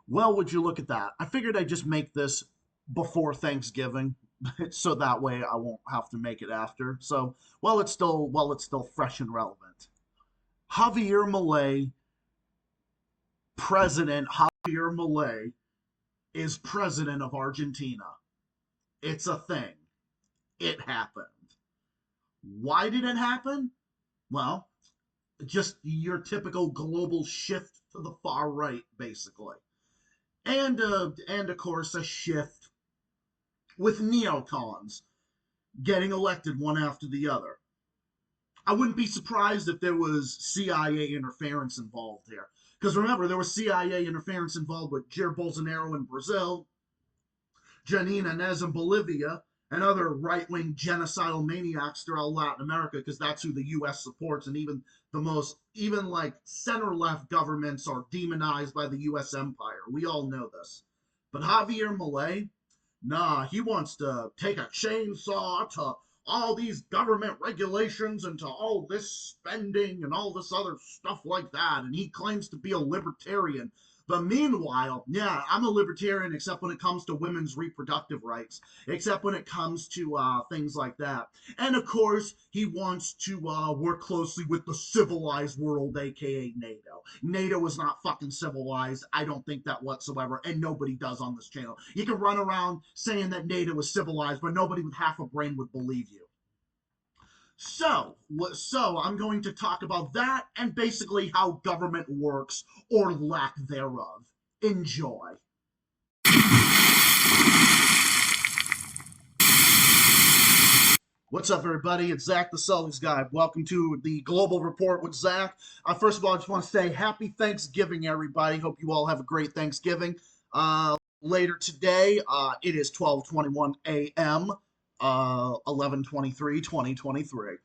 Well, would you look at that? I figured I'd just make this before Thanksgiving, so that way I won't have to make it after. So, well, it's still fresh and relevant. Javier Milei, President Javier Milei, is president of Argentina. It's a thing. It happened. Why did it happen? Well, just your typical global shift to the far right, basically, and of course a shift with neocons getting elected one after the other. I wouldn't be surprised if there was CIA interference involved here. Because remember, there was CIA interference involved with Jair Bolsonaro in Brazil, Janine Inez in Bolivia, and other right wing genocidal maniacs throughout Latin America, because that's who the U.S. supports. And even like center left governments are demonized by the U.S. empire. We all know this. But Javier Milei, nah, he wants to take a chainsaw to all these government regulations and to all this spending and all this other stuff like that. And he claims to be a libertarian. But meanwhile, yeah, I'm a libertarian except when it comes to women's reproductive rights, except when it comes to things like that. And of course, he wants to work closely with the civilized world, aka NATO. NATO is not fucking civilized. I don't think that whatsoever, and nobody does on this channel. You can run around saying that NATO is civilized, but nobody with half a brain would believe you. So I'm going to talk about that and basically how government works or lack thereof. Enjoy. What's up, everybody? It's Zach, the Celtics guy. Welcome to the Global Report with Zach. First of all, I just want to say happy Thanksgiving, everybody. Hope you all have a great Thanksgiving. Later today, it is 12:21 a.m., 11/23/2023.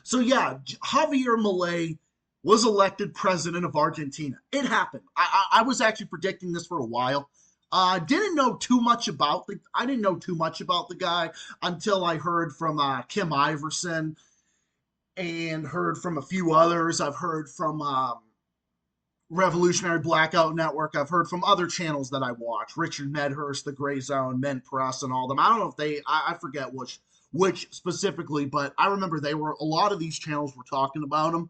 So yeah, Javier Milei was elected president of Argentina. It happened. I was actually predicting this for a while. I didn't know too much about the guy until I heard from Kim Iverson and heard from a few others. I've heard from Revolutionary Blackout Network. I've heard from other channels that I watch, Richard Medhurst, The Gray Zone, Men Press, and all of them. I don't know if I forget which specifically, but I remember a lot of these channels were talking about him.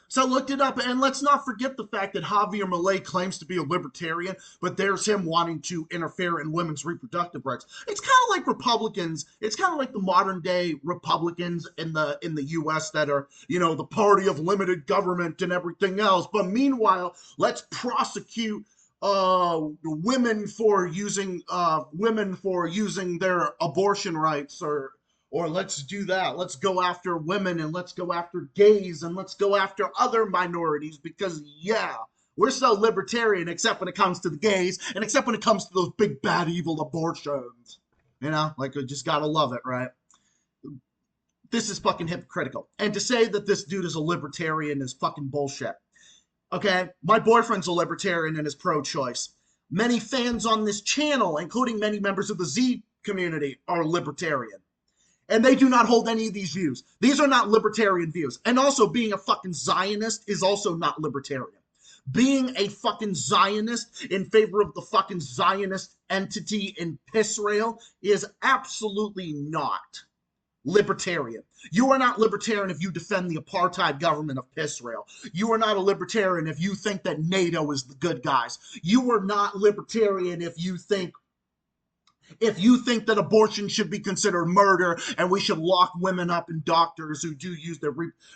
So I looked it up, and let's not forget the fact that Javier Milei claims to be a libertarian, but there's him wanting to interfere in women's reproductive rights. It's kind of like Republicans. It's kind of like the modern day Republicans in the U.S. that are, the party of limited government and everything else. But meanwhile, let's prosecute women for using their abortion rights, or let's do that. Let's go after women, and let's go after gays, and let's go after other minorities, because yeah, we're so libertarian except when it comes to the gays, and except when it comes to those big bad evil abortions. Like, we just gotta love it, right? This is fucking hypocritical. And to say that this dude is a libertarian is fucking bullshit. Okay, my boyfriend's a libertarian and is pro-choice. Many fans on this channel, including many members of the Z community, are libertarian. And they do not hold any of these views. These are not libertarian views. And also, being a fucking Zionist is also not libertarian. Being a fucking Zionist in favor of the fucking Zionist entity in Israel is absolutely not libertarian. You are not libertarian if you defend the apartheid government of Israel. You are not a libertarian if you think that NATO is the good guys. You are not libertarian if you think that abortion should be considered murder and we should lock women up, and doctors who do use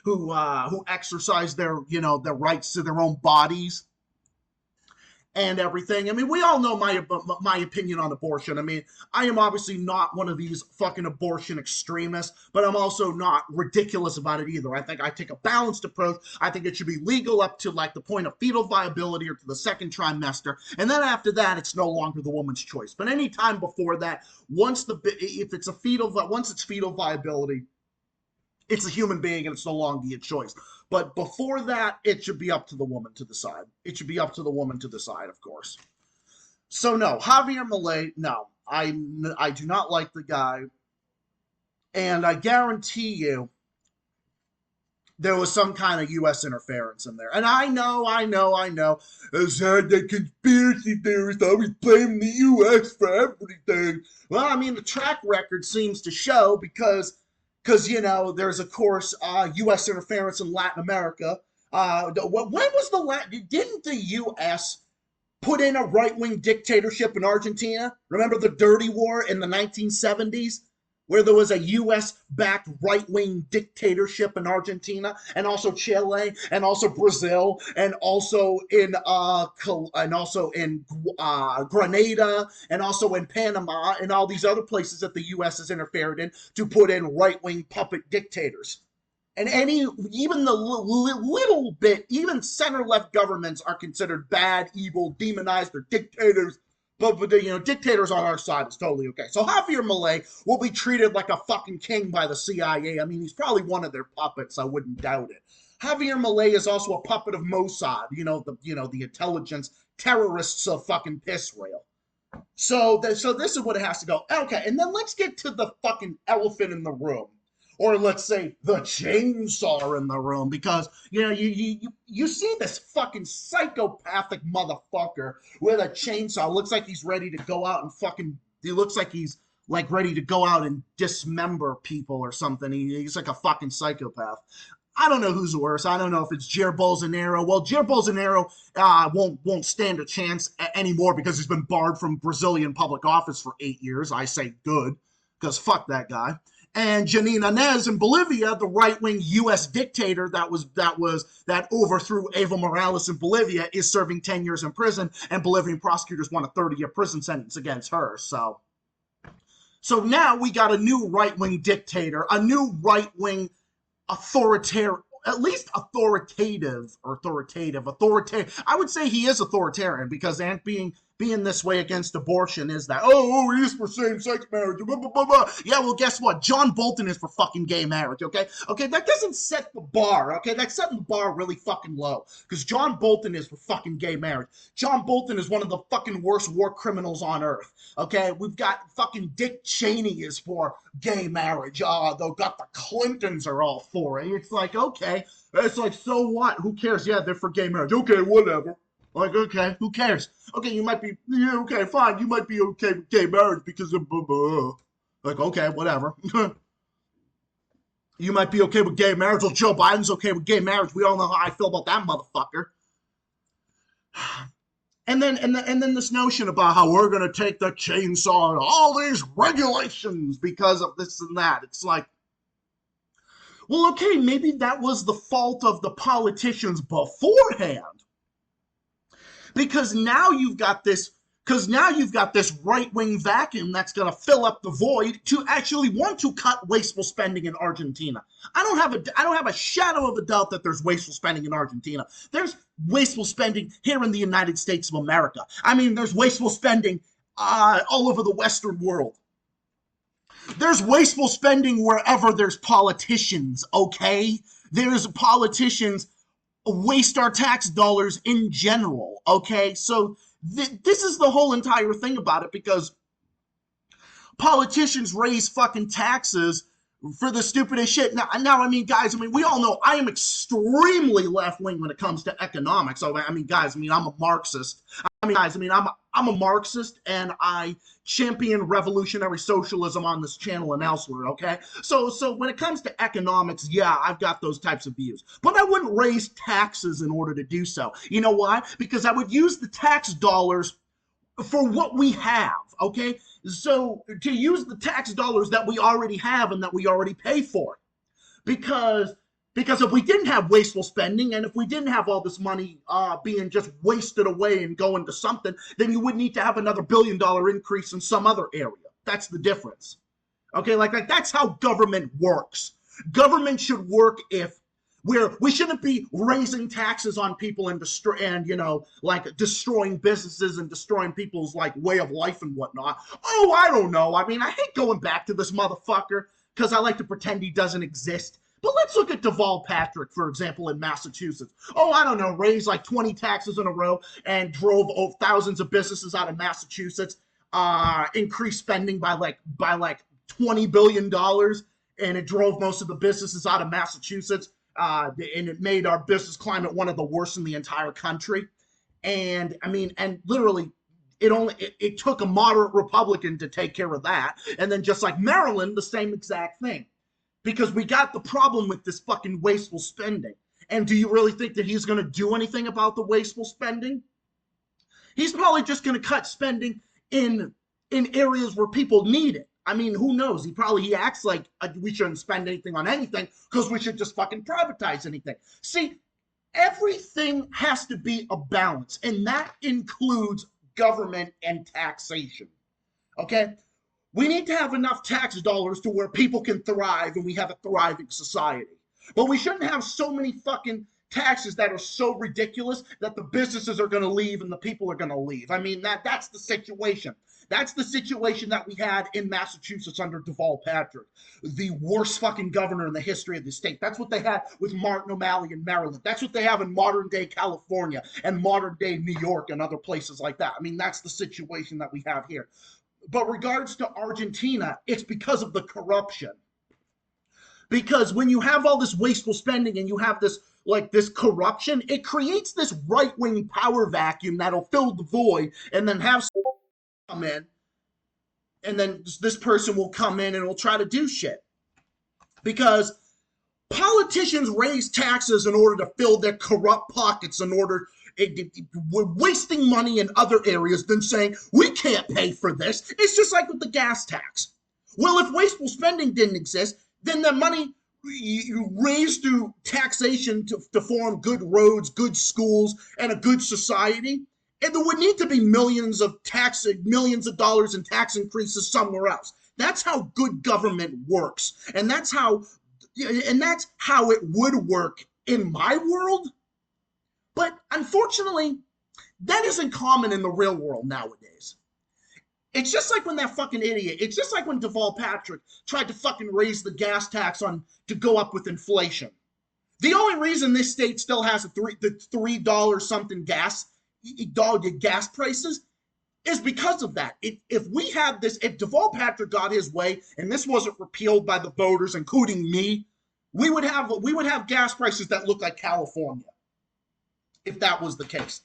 who exercise their rights to their own bodies and everything. I mean, we all know my opinion on abortion. I mean, I am obviously not one of these fucking abortion extremists, but I'm also not ridiculous about it either. I think I take a balanced approach. I think it should be legal up to like the point of fetal viability or to the second trimester, and then after that, it's no longer the woman's choice. But any time before that, once it's fetal viability, it's a human being and it's no longer your choice. But before that, it should be up to the woman to decide. It should be up to the woman to decide, of course. So no, Javier Milei, no, I do not like the guy. And I guarantee you there was some kind of U.S. interference in there. And I know. As the conspiracy theorists always blame the U.S. for everything. Well, I mean, the track record seems to show because there's, of course, U.S. interference in Latin America. When was didn't the U.S. put in a right-wing dictatorship in Argentina? Remember the Dirty War in the 1970s? Where there was a U.S.-backed right-wing dictatorship in Argentina, and also Chile, and also Brazil, and also in Grenada, and also in Panama, and all these other places that the U.S. has interfered in to put in right-wing puppet dictators. And even the little bit, even center-left governments are considered bad, evil, demonized, or dictators. But dictators on our side is totally okay. So Javier Milei will be treated like a fucking king by the CIA. I mean, he's probably one of their puppets. I wouldn't doubt it. Javier Milei is also a puppet of Mossad. The intelligence terrorists of fucking Israel. So this is what it has to go. Okay, and then let's get to the fucking elephant in the room. Or let's say the chainsaw in the room, because you see this fucking psychopathic motherfucker with a chainsaw. Looks like he's ready to go out and he looks like he's like ready to go out and dismember people or something. He's like a fucking psychopath. I don't know who's worse. I don't know if it's Jair Bolsonaro. Well, Jair Bolsonaro won't stand a chance anymore because he's been barred from Brazilian public office for 8 years. I say good, because fuck that guy. And Janine Áñez in Bolivia, the right-wing U.S. dictator that overthrew Evo Morales in Bolivia, is serving 10 years in prison, and Bolivian prosecutors want a 30-year prison sentence against her. So now we got a new right-wing dictator, a new right-wing authoritarian, at least authoritative. I would say he is authoritarian, because being this way against abortion is that, he's for same-sex marriage, blah, blah, blah, blah. Yeah, well, guess what? John Bolton is for fucking gay marriage, okay? Okay, that doesn't set the bar, okay? That's setting the bar really fucking low, because John Bolton is for fucking gay marriage. John Bolton is one of the fucking worst war criminals on earth, okay? We've got fucking Dick Cheney is for gay marriage. They've got the Clintons are all for it. It's like, okay. It's like, so what? Who cares? Yeah, they're for gay marriage. Okay, whatever. Like, okay, who cares? Okay, you might be, yeah, okay, fine. You might be okay with gay marriage because of blah, blah. Like, okay, whatever. You might be okay with gay marriage. Well, Joe Biden's okay with gay marriage. We all know how I feel about that motherfucker. And then this notion about how we're going to take the chainsaw and all these regulations because of this and that. It's like, well, okay, maybe that was the fault of the politicians beforehand. Because now you've got this right-wing vacuum that's going to fill up the void to actually want to cut wasteful spending in Argentina. I don't have a shadow of a doubt that there's wasteful spending in Argentina. There's wasteful spending here in the United States of America. I mean, there's wasteful spending all over the Western world. There's wasteful spending wherever there's politicians, okay? There's politicians waste our tax dollars in general, okay? So this is the whole entire thing about it, because politicians raise fucking taxes for the stupidest shit. Now, I mean, guys, we all know I am extremely left-wing when it comes to economics. So, guys, I'm a Marxist. I'm a Marxist, and I champion revolutionary socialism on this channel and elsewhere, okay? So when it comes to economics, yeah, I've got those types of views. But I wouldn't raise taxes in order to do so. You know why? Because I would use the tax dollars for what we have, okay? So to use the tax dollars that we already have and that we already pay for. Because if we didn't have wasteful spending, and if we didn't have all this money being just wasted away and going to something, then you would need to have another $1 billion increase in some other area. That's the difference. Okay, like that's how government works. Government should work if we shouldn't be raising taxes on people and destroying businesses and destroying people's way of life and whatnot. Oh, I don't know. I hate going back to this motherfucker because I like to pretend he doesn't exist. But let's look at Deval Patrick, for example, in Massachusetts. Oh, I don't know, raised 20 taxes in a row and drove thousands of businesses out of Massachusetts, increased spending by $20 billion, and it drove most of the businesses out of Massachusetts. and it made our business climate one of the worst in the entire country. And I mean, and literally, it took a moderate Republican to take care of that. And then just like Maryland, the same exact thing, because we got the problem with this fucking wasteful spending. And do you really think that he's going to do anything about the wasteful spending? He's probably just going to cut spending in areas where people need it. I mean, who knows? He acts like we shouldn't spend anything on anything because we should just fucking privatize anything. See, everything has to be a balance, and that includes government and taxation. Okay? We need to have enough tax dollars to where people can thrive and we have a thriving society. But we shouldn't have so many fucking taxes that are so ridiculous that the businesses are going to leave and the people are going to leave. I mean, that's the situation. That's the situation that we had in Massachusetts under Deval Patrick, the worst fucking governor in the history of the state. That's what they had with Martin O'Malley in Maryland. That's what they have in modern day California and modern day New York and other places like that. I mean, that's the situation that we have here. But regards to Argentina, it's because of the corruption. Because when you have all this wasteful spending and you have this corruption, it creates this right-wing power vacuum that'll fill the void and then have someone come in, and then this person will come in and will try to do shit. Because politicians raise taxes in order to fill their corrupt pockets we're wasting money in other areas than saying, we can't pay for this. It's just like with the gas tax. Well, if wasteful spending didn't exist, then the money you raised through taxation to form good roads, good schools, and a good society, and there would need to be millions of dollars in tax increases somewhere else. That's how good government works. And that's how it would work in my world. But unfortunately, that isn't common in the real world nowadays. It's just like when that fucking idiot, it's just like when Deval Patrick tried to fucking raise the gas tax to go up with inflation. The only reason this state still has the $3 something gas prices is because of that. If we had this, if Deval Patrick got his way and this wasn't repealed by the voters, including me, we would have gas prices that look like California. If that was the case.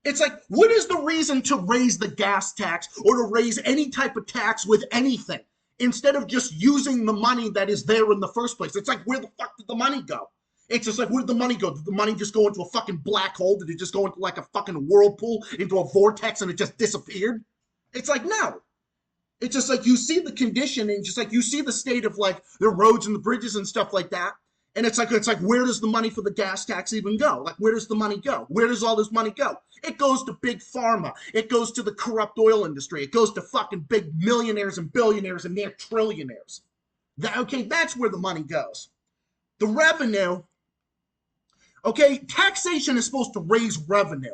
It's like, what is the reason to raise the gas tax or to raise any type of tax with anything instead of just using the money that is there in the first place? It's like, where the fuck did the money go? It's just like, where did the money go? Did the money just go into a fucking black hole? Did it just go into like a fucking whirlpool, into a vortex, and it just disappeared? It's like, no. It's just like, you see the condition and just like you see the state of like the roads and the bridges and stuff like that. And it's like, where does the money for the gas tax even go? Like, where does the money go? Where does all this money go? It goes to big pharma. It goes to the corrupt oil industry. It goes to fucking big millionaires and billionaires and near trillionaires. That's where the money goes. The revenue, taxation is supposed to raise revenue,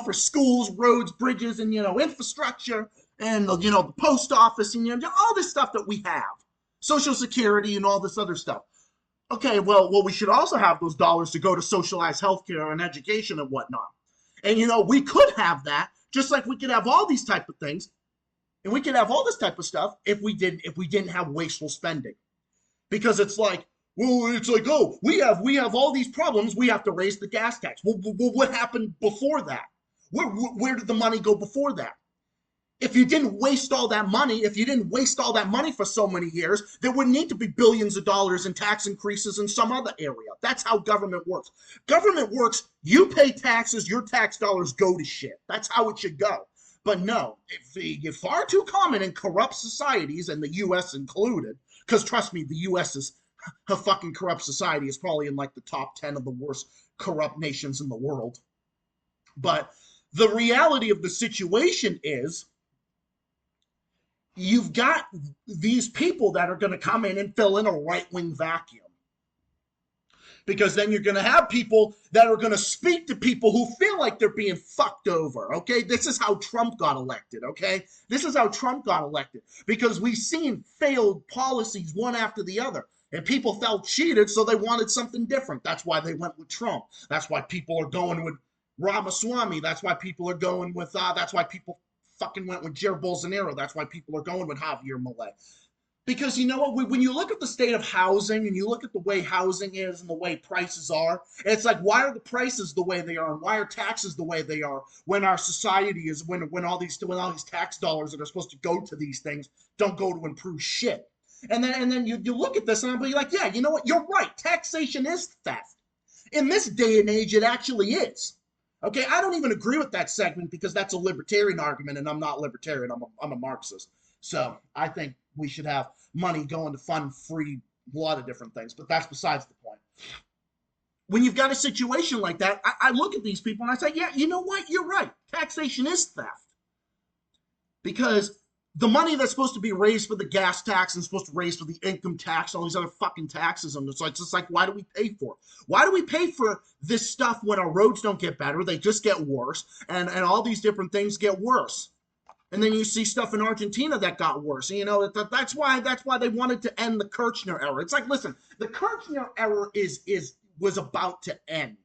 for schools, roads, bridges, and, infrastructure, and, the post office, and, all this stuff that we have. Social Security and all this other stuff. Okay, well, we should also have those dollars to go to socialized healthcare and education and whatnot. And, we could have that, just like we could have all these type of things, and we could have all this type of stuff if we didn't have wasteful spending. Because it's like, we have all these problems, we have to raise the gas tax. Well, what happened before that? Where did the money go before that? If you didn't waste all that money for so many years, there would need to be billions of dollars in tax increases in some other area. That's how government works. Government works, you pay taxes, your tax dollars go to shit. That's how it should go. But no, it's far too common in corrupt societies, and the U.S. included, because trust me, the U.S. is a fucking corrupt society. It's probably in like the top 10 of the worst corrupt nations in the world. But the reality of the situation is, you've got these people that are going to come in and fill in a right-wing vacuum. Because then you're going to have people that are going to speak to people who feel like they're being fucked over, okay? This is how Trump got elected, okay? This is how Trump got elected. Because we've seen failed policies one after the other. And people felt cheated, so they wanted something different. That's why they went with Trump. That's why people are going with Ramaswamy. That's why people are going with, that's why people fucking went with Jair Bolsonaro. That's why people are going with Javier Milei. Because you know what? When you look at the state of housing and you look at the way housing is and the way prices are, it's like, why are the prices the way they are and why are taxes the way they are when our society is when all these tax dollars that are supposed to go to these things don't go to improve shit. And then you look at this and I'll be like, yeah, you know what? You're right. Taxation is theft. In this day and age, it actually is. Okay, I don't even agree with that segment because that's a libertarian argument, and I'm not libertarian. I'm a Marxist. So I think we should have money going to fund free a lot of different things, but that's besides the point. When you've got a situation like that, I look at these people and I say, yeah, you know what? You're right. Taxation is theft. Because the money that's supposed to be raised for the gas tax and supposed to raise for the income tax, all these other fucking taxes, and it's just like, why do we pay for it? Why do we pay for this stuff when our roads don't get better? They just get worse, and all these different things get worse. And then you see stuff in Argentina that got worse. You know, that's why they wanted to end the Kirchner era. It's like, listen, the Kirchner era was about to end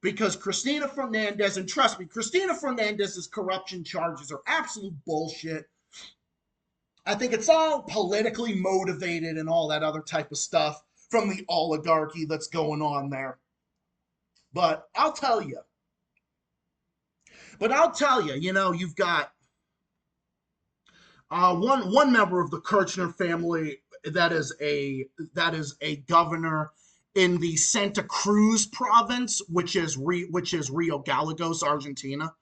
because Cristina Fernandez, and trust me, Cristina Fernandez's corruption charges are absolute bullshit. I think it's all politically motivated and all that other type of stuff from the oligarchy that's going on there. But I'll tell you, you know, you've got one member of the Kirchner family that is a governor in the Santa Cruz province, which is Rio Gallegos, Argentina.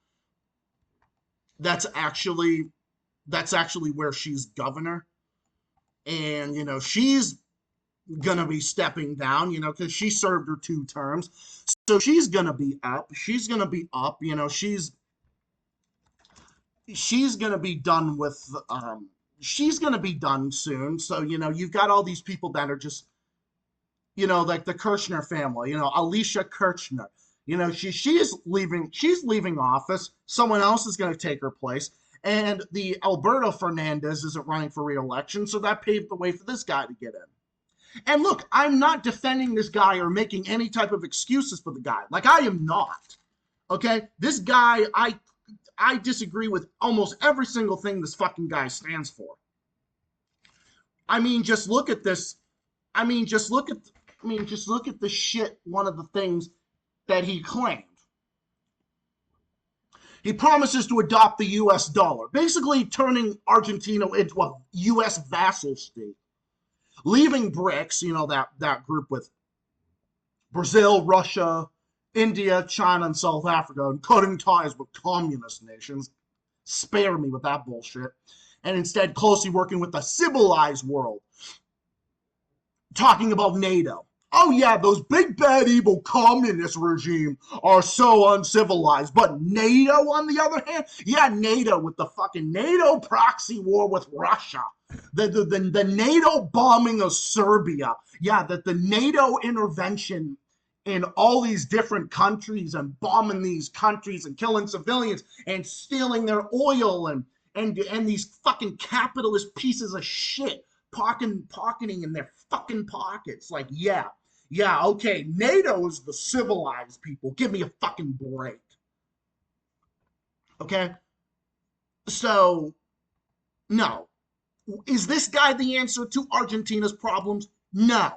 That's actually where she's governor, and you know she's gonna be stepping down, you know, because she served her 2 terms, so she's gonna be up. You know, she's gonna be done with. She's gonna be done soon. So you know, you've got all these people that are just, you know, like the Kirchner family. You know, Alicia Kirchner. You know, she's leaving office. Someone else is gonna take her place. And the Alberto Fernandez isn't running for re-election, so that paved the way for this guy to get in. And look, I'm not defending this guy or making any type of excuses for the guy. Like, I am not. Okay? This guy, I disagree with almost every single thing this fucking guy stands for. I mean, just look at this. Just look at the shit, one of the things that he claimed. He promises to adopt the U.S. dollar, basically turning Argentina into a U.S. vassal state, leaving BRICS, you know, that group with Brazil, Russia, India, China, and South Africa, and cutting ties with communist nations. Spare me with that bullshit. And instead closely working with the civilized world, talking about NATO. Oh yeah, those big bad evil communist regime are so uncivilized. But NATO, on the other hand, yeah, NATO with the fucking NATO proxy war with Russia, the NATO bombing of Serbia, yeah, the NATO intervention in all these different countries and bombing these countries and killing civilians and stealing their oil and these fucking capitalist pieces of shit pocketing in their fucking pockets. Like, yeah, okay, NATO is the civilized people. Give me a fucking break. Okay? So, no. Is this guy the answer to Argentina's problems? No.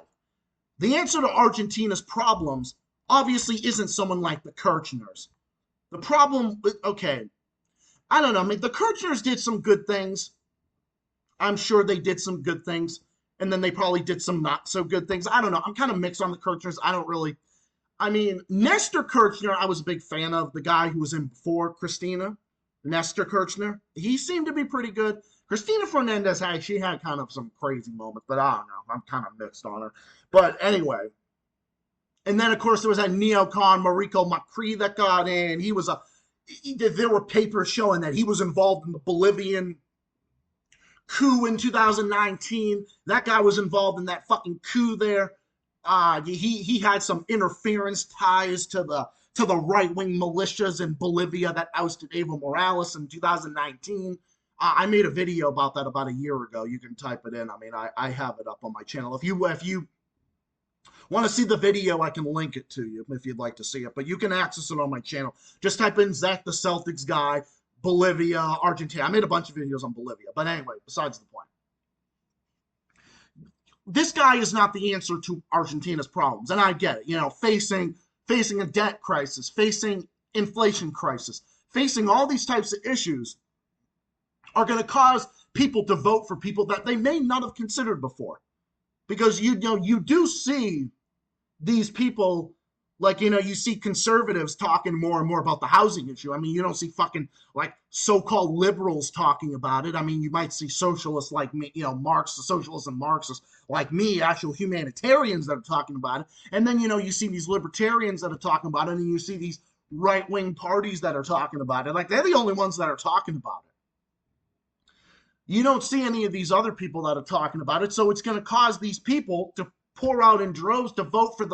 The answer to Argentina's problems obviously isn't someone like the Kirchners. The problem, okay, I don't know. I mean, the Kirchners did some good things. I'm sure they did some good things. And then they probably did some not so good things. I don't know. I'm kind of mixed on the Kirchners. I mean, Nestor Kirchner, I was a big fan of, the guy who was in before Cristina. Nestor Kirchner. He seemed to be pretty good. Cristina Fernandez had kind of some crazy moments, but I don't know. I'm kind of mixed on her. But anyway. And then, of course, there was that neocon, Mauricio Macri, that got in. There were papers showing that he was involved in the Bolivian coup in 2019. That guy was involved in that fucking coup there. He had some interference ties to the right-wing militias in Bolivia that ousted Evo Morales in 2019. I made a video about that about a year ago. You can type it in. I mean, I have it up on my channel. If you want to see the video, I can link it to you if you'd like to see it. But you can access it on my channel. Just type in Zach the Celtics guy, Bolivia, Argentina. I made a bunch of videos on Bolivia. But anyway, besides the point. this guy is not the answer to Argentina's problems. And I get it, facing a debt crisis, facing inflation crisis, facing all these types of issues are going to cause people to vote for people that they may not have considered before. Because you do see these people, like, you see conservatives talking more and more about the housing issue. I mean, you don't see fucking like so-called liberals talking about it. I mean, you might see socialists like me, socialists and Marxists like me, actual humanitarians that are talking about it. And then, you see these libertarians that are talking about it, and you see these right-wing parties that are talking about it. Like, they're the only ones that are talking about it. You don't see any of these other people that are talking about it, so it's going to cause these people to pour out in droves to vote for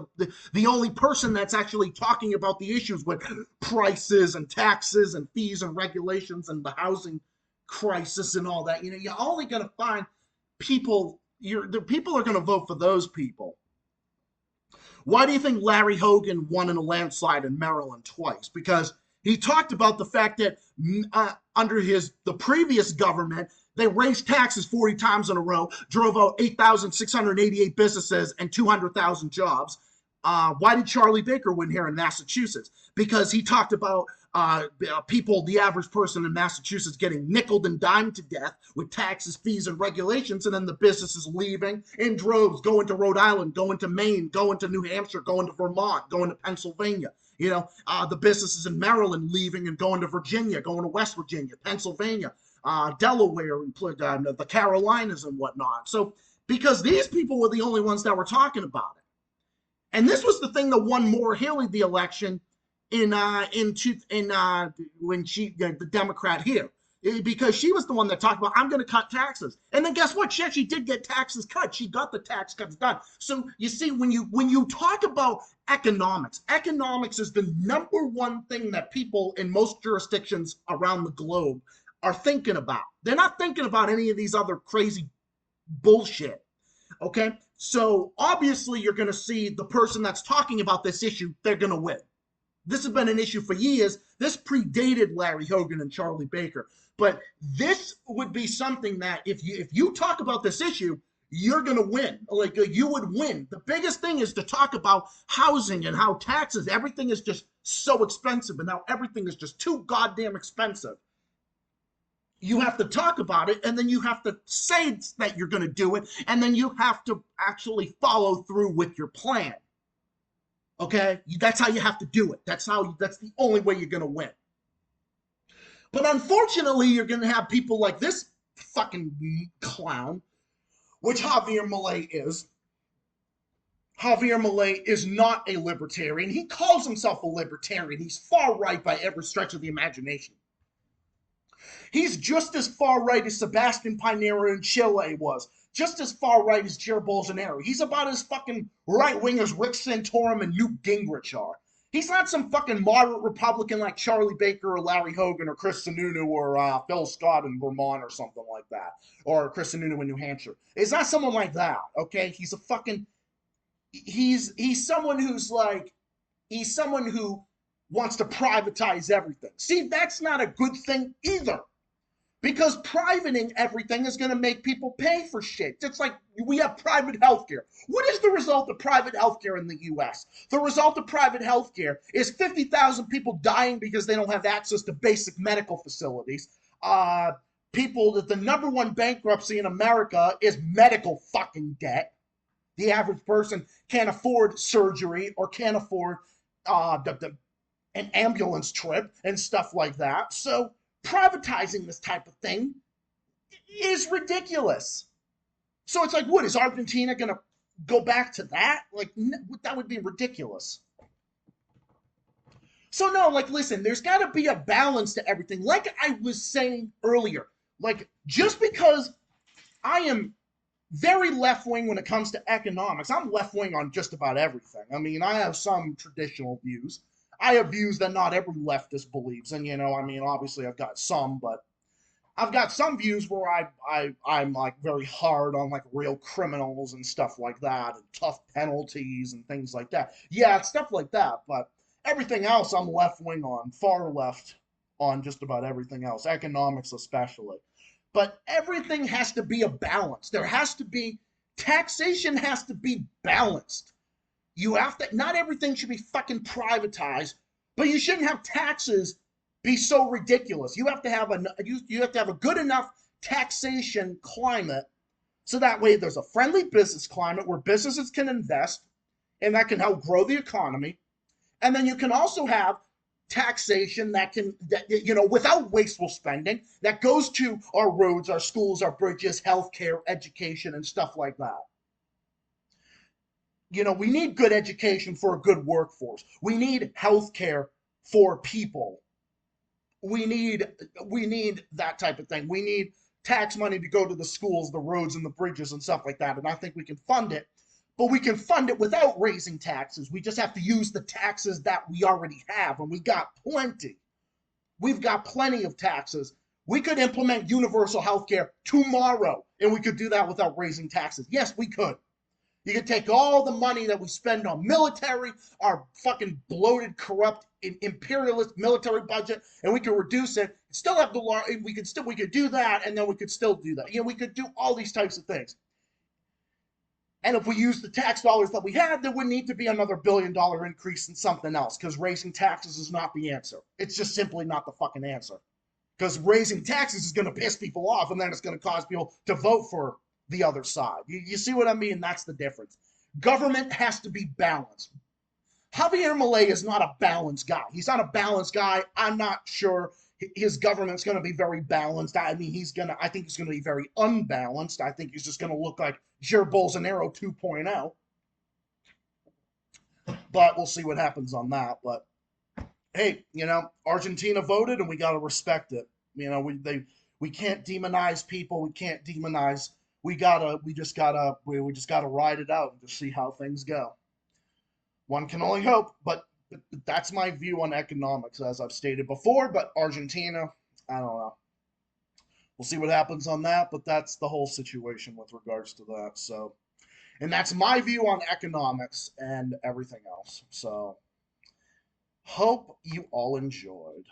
the only person that's actually talking about the issues with prices and taxes and fees and regulations and the housing crisis and all that. You're only going to find people, the people are going to vote for those people. Why do you think Larry Hogan won in a landslide in Maryland twice? Because he talked about the fact that under the previous government, they raised taxes 40 times in a row, drove out 8,688 businesses and 200,000 jobs. Why did Charlie Baker win here in Massachusetts? Because he talked about people, the average person in Massachusetts, getting nickeled and dimed to death with taxes, fees, and regulations, and then the businesses leaving in droves, going to Rhode Island, going to Maine, going to New Hampshire, going to Vermont, going to Pennsylvania. The businesses in Maryland leaving and going to Virginia, going to West Virginia, Pennsylvania, Delaware, and the Carolinas and whatnot. So, because these people were the only ones that were talking about it. And this was the thing that won Maura Healey the election when she, the Democrat here, because she was the one that talked about, I'm going to cut taxes. And then guess what? She actually did get taxes cut. She got the tax cuts done. So you see, when you talk about economics is the number one thing that people in most jurisdictions around the globe are thinking about. They're not thinking about any of these other crazy bullshit. Okay? So obviously you're going to see the person that's talking about this issue, they're going to win. This has been an issue for years. This predated Larry Hogan and Charlie Baker. But this would be something that if you talk about this issue, you're going to win. Like, you would win. The biggest thing is to talk about housing and how taxes, everything is just so expensive, and now everything is just too goddamn expensive. You have to talk about it, and then you have to say that you're going to do it, and then you have to actually follow through with your plan. Okay? That's how you have to do it. That's the only way you're going to win. But unfortunately, you're going to have people like this fucking clown, which Javier Milei is. Javier Milei is not a libertarian. He calls himself a libertarian. He's far right by every stretch of the imagination. He's just as far right as Sebastian Pinera in Chile was. Just as far right as Jair Bolsonaro. He's about as fucking right-wing as Rick Santorum and Newt Gingrich are. He's not some fucking moderate Republican like Charlie Baker or Larry Hogan or Chris Sununu or Phil Scott in Vermont or something like that. Or Chris Sununu in New Hampshire. It's not someone like that, okay? He's a fucking... He's someone who wants to privatize everything. See, that's not a good thing either. Because privating everything is going to make people pay for shit. It's like we have private healthcare. What is the result of private healthcare in the U.S.? The result of private healthcare is 50,000 people dying because they don't have access to basic medical facilities. The number one bankruptcy in America is medical fucking debt. The average person can't afford surgery or can't afford an ambulance trip and stuff like that. So privatizing this type of thing is ridiculous. So it's like, what, is Argentina going to go back to that? Like, that would be ridiculous. So no, like, listen, there's got to be a balance to everything. Like I was saying earlier, like, just because I am very left-wing when it comes to economics, I'm left-wing on just about everything. I mean, I have some traditional views. I have views that not every leftist believes, and obviously I've got some, but I've got some views where I'm like very hard on like real criminals and stuff like that, and tough penalties and things like that. Yeah, stuff like that, but everything else I'm left-wing on, far left on just about everything else, economics especially. But everything has to be a balance. There has to be Taxation has to be balanced. You have to, not everything should be fucking privatized, but you shouldn't have taxes be so ridiculous. You have to have a good enough taxation climate so that way there's a friendly business climate where businesses can invest and that can help grow the economy. And then you can also have taxation that without wasteful spending, that goes to our roads, our schools, our bridges, healthcare, education, and stuff like that. We need good education for a good workforce. We need healthcare for people. We need that type of thing. We need tax money to go to the schools, the roads, and the bridges and stuff like that. And I think we can fund it. But we can fund it without raising taxes. We just have to use the taxes that we already have, and we got plenty. We've got plenty of taxes. We could implement universal health care tomorrow, and we could do that without raising taxes. Yes, we could. You could take all the money that we spend on military, our fucking bloated, corrupt, imperialist military budget, and we could reduce it. Still have the we could do that, and then we could still do that. We could do all these types of things. And if we use the tax dollars that we had, there would need to be another $1 billion increase in something else, because raising taxes is not the answer. It's just simply not the fucking answer. Because raising taxes is going to piss people off, and then it's going to cause people to vote for the other side. You see what I mean? That's the difference. Government has to be balanced. Javier Milei is not a balanced guy. He's not a balanced guy. I'm not sure his government's going to be very balanced. I think he's going to be very unbalanced. I think he's just going to look like Jair Bolsonaro 2.0. But we'll see what happens on that. But hey, Argentina voted, and we got to respect it. We can't demonize people. We can't demonize. We just gotta ride it out and just see how things go. One can only hope, but that's my view on economics, as I've stated before. But Argentina, I don't know. We'll see what happens on that, but that's the whole situation with regards to that. So, and that's my view on economics and everything else. So, hope you all enjoyed.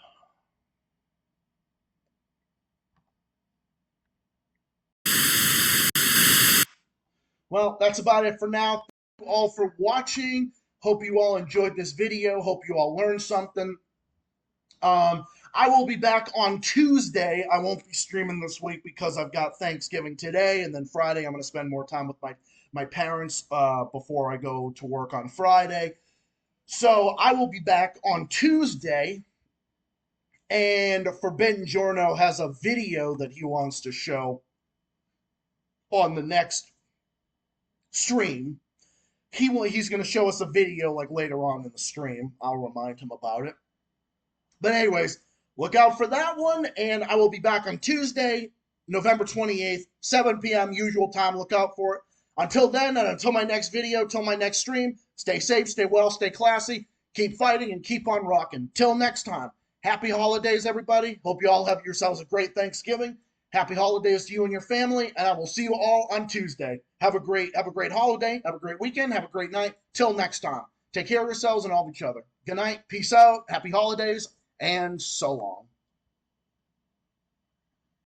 Well, that's about it for now. Thank you all for watching. Hope you all enjoyed this video. Hope you all learned something. I will be back on Tuesday. I won't be streaming this week because I've got Thanksgiving today, and then Friday I'm going to spend more time with my parents before I go to work on Friday. So I will be back on Tuesday, and Forbidden Giorno has a video that he wants to show on the next stream. He's going to show us a video like later on in the stream. I'll remind him about it. But anyways, look out for that one, and I will be back on Tuesday, November 28th, 7 p.m. usual time. Look out for it. Until then, and until my next video, till my next stream, stay safe, stay well, stay classy, keep fighting, and keep on rocking. Till next time, happy holidays, everybody. Hope you all have yourselves a great Thanksgiving. Happy holidays to you and your family, and I will see you all on Tuesday. Have a great holiday, have a great weekend, have a great night. Till next time, take care of yourselves and all of each other. Good night, peace out, happy holidays, and so long.